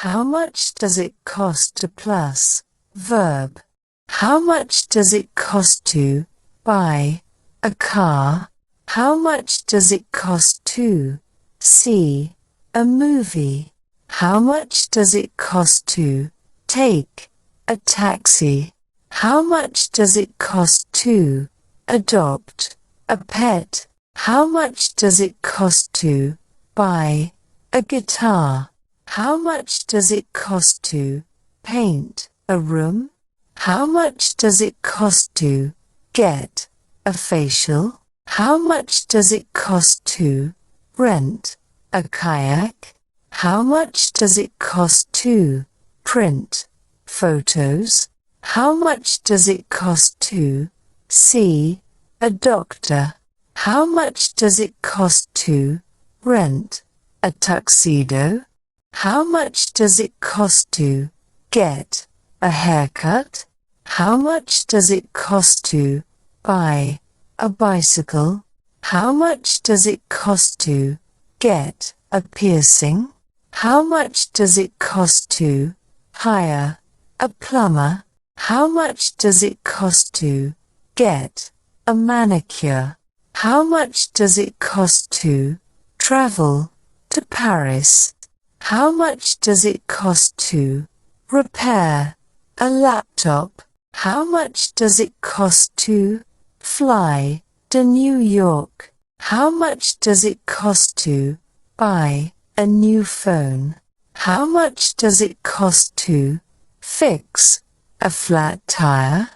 How much does it cost to plus verb? How much does it cost to buy a car? How much does it cost to see a movie? How much does it cost to take a taxi? How much does it cost to adopt a pet? How much does it cost to buy a guitar? How much does it cost to paint a room? How much does it cost to get a facial? How much does it cost to rent a kayak? How much does it cost to print photos? How much does it cost to see a doctor? How much does it cost to rent a tuxedo? How much does it cost to get a haircut? How much does it cost to buy a bicycle? How much does it cost to get a piercing? How much does it cost to hire a plumber? How much does it cost to get a manicure? How much does it cost to travel to Paris? How much does it cost to repair a laptop? How much does it cost to fly to New York? How much does it cost to buy a new phone? How much does it cost to fix a flat tire?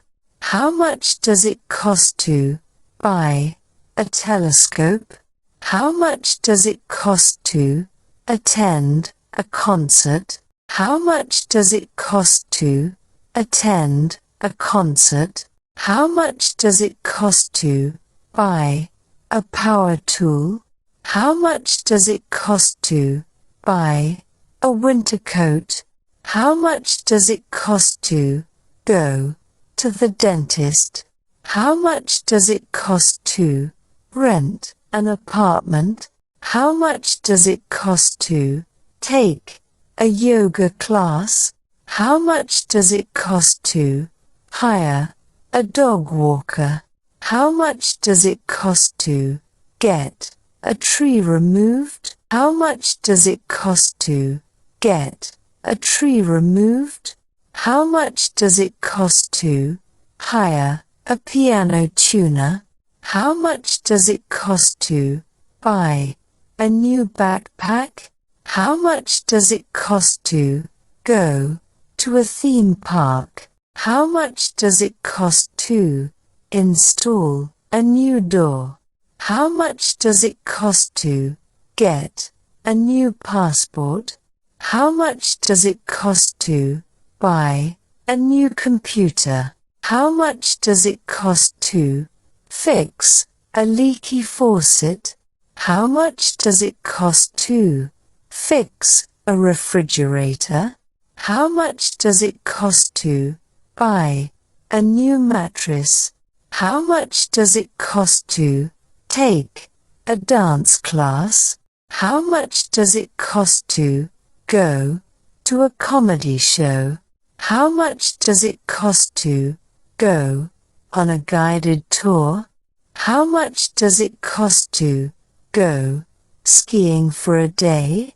How much does it cost to buy a telescope? How much does it cost to attend a concert? How much does it cost to attend a concert? How much does it cost to buy a power tool? How much does it cost to buy a winter coat? How much does it cost to go to the dentist? How much does it cost to rent an apartment? How much does it cost to take a yoga class? How much does it cost to hire a dog walker? How much does it cost to get a tree removed? How much does it cost to get a tree removed? How much does it cost to hire a piano tuner? How much does it cost to buy a new backpack? How much does it cost to go to a theme park? How much does it cost to install a new door? How much does it cost to get a new passport? How much does it cost to buy a new computer? How much does it cost to fix a leaky faucet? How much does it cost to fix a refrigerator? How much does it cost to buy a new mattress? How much does it cost to take a dance class? How much does it cost to go to a comedy show? How much does it cost to go on a guided tour? How much does it cost to go skiing for a day?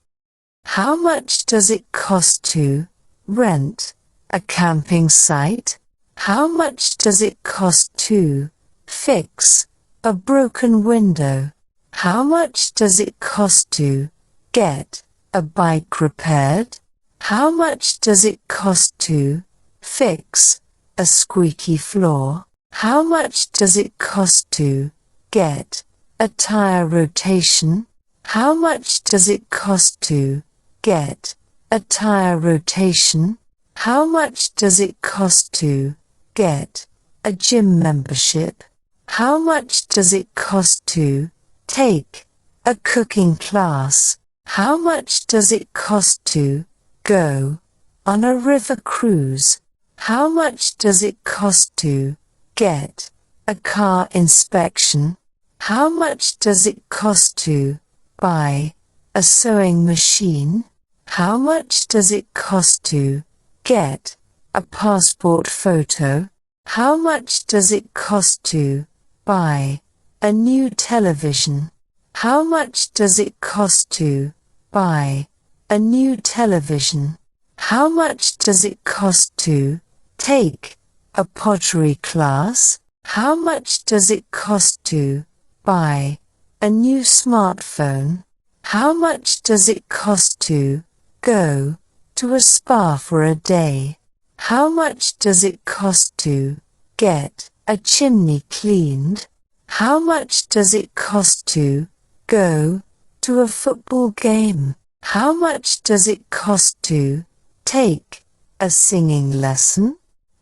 How much does it cost to rent a camping site? How much does it cost to fix a broken window? How much does it cost to get a bike repaired? How much does it cost to fix a squeaky floor? How much does it cost to get a tire rotation? How much does it cost to get a tire rotation? How much does it cost to get a gym membership? How much does it cost to take a cooking class? How much does it cost to go on a river cruise? How much does it cost to get a car inspection? How much does it cost to buy a sewing machine? How much does it cost to get a passport photo? How much does it cost to buy a new television? How much does it cost to buy a new television? How much does it cost to take a pottery class? How much does it cost to buy a new smartphone? How much does it cost to go to a spa for a day? How much does it cost to get a chimney cleaned? How much does it cost to go to a football game? How much does it cost to take a singing lesson?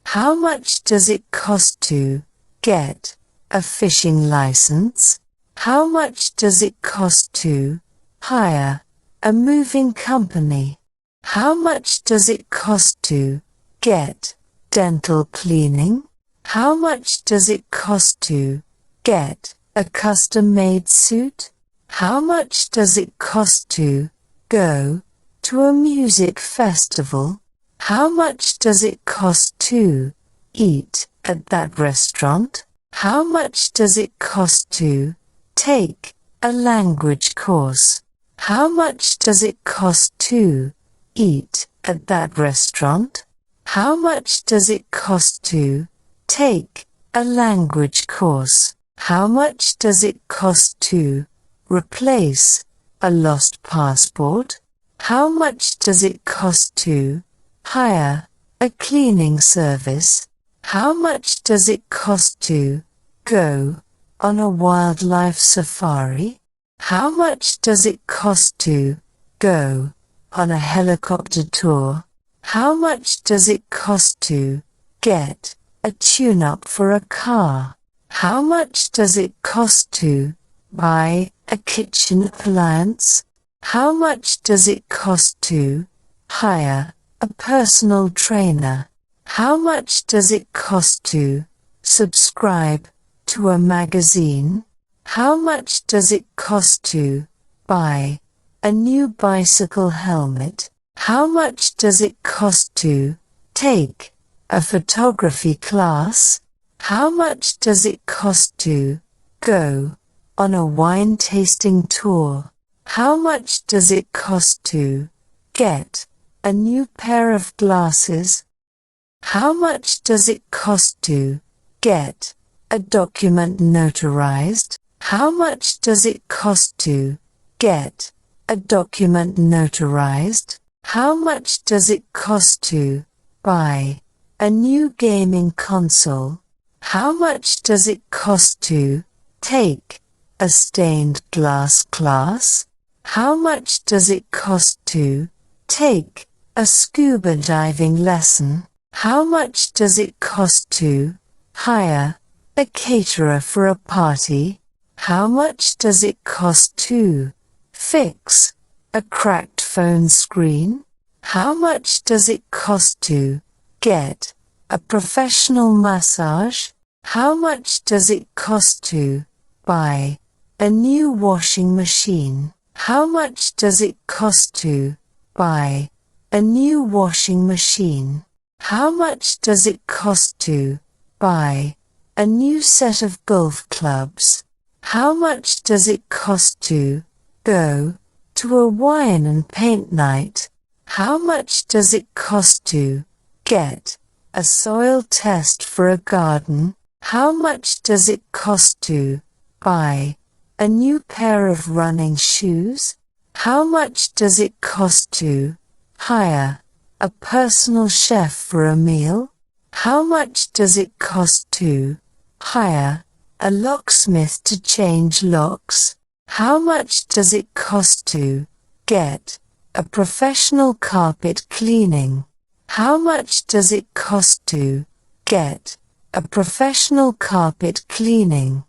How much does it cost to get a fishing license? How much does it cost to hire a moving company? How much does it cost to get dental cleaning? How much does it cost to get a custom-made suit? How much does it cost to go to a music festival? How much does it cost to eat at that restaurant? How much does it cost to take a language course? How much does it cost to eat at that restaurant? How much does it cost to take a language course? How much does it cost to replace a lost passport? How much does it cost to hire a cleaning service? How much does it cost to go on a wildlife safari? How much does it cost to go on a helicopter tour? How much does it cost to get a tune-up for a car? How much does it cost to buy a kitchen appliance? How much does it cost to hire a personal trainer? How much does it cost to subscribe to a magazine? How much does it cost to buy a new bicycle helmet? How much does it cost to take a photography class? How much does it cost to go on a wine tasting tour? How much does it cost to get a new pair of glasses? How much does it cost to get a document notarized? How much does it cost to get a document notarized? How much does it cost to buy a new gaming console? How much does it cost to take a stained glass class? How much does it cost to take a scuba diving lesson? How much does it cost to hire a caterer for a party? How much does it cost to fix a cracked phone screen? How much does it cost to get a professional massage? How much does it cost to buy a new washing machine? How much does it cost to buy a new washing machine? How much does it cost to buy a new set of golf clubs? How much does it cost to go to a wine and paint night? How much does it cost to get a soil test for a garden? How much does it cost to buy a new pair of running shoes? How much does it cost to hire a personal chef for a meal? How much does it cost to hire a locksmith to change locks? How much does it cost to get a professional carpet cleaning? How much does it cost to get a professional carpet cleaning?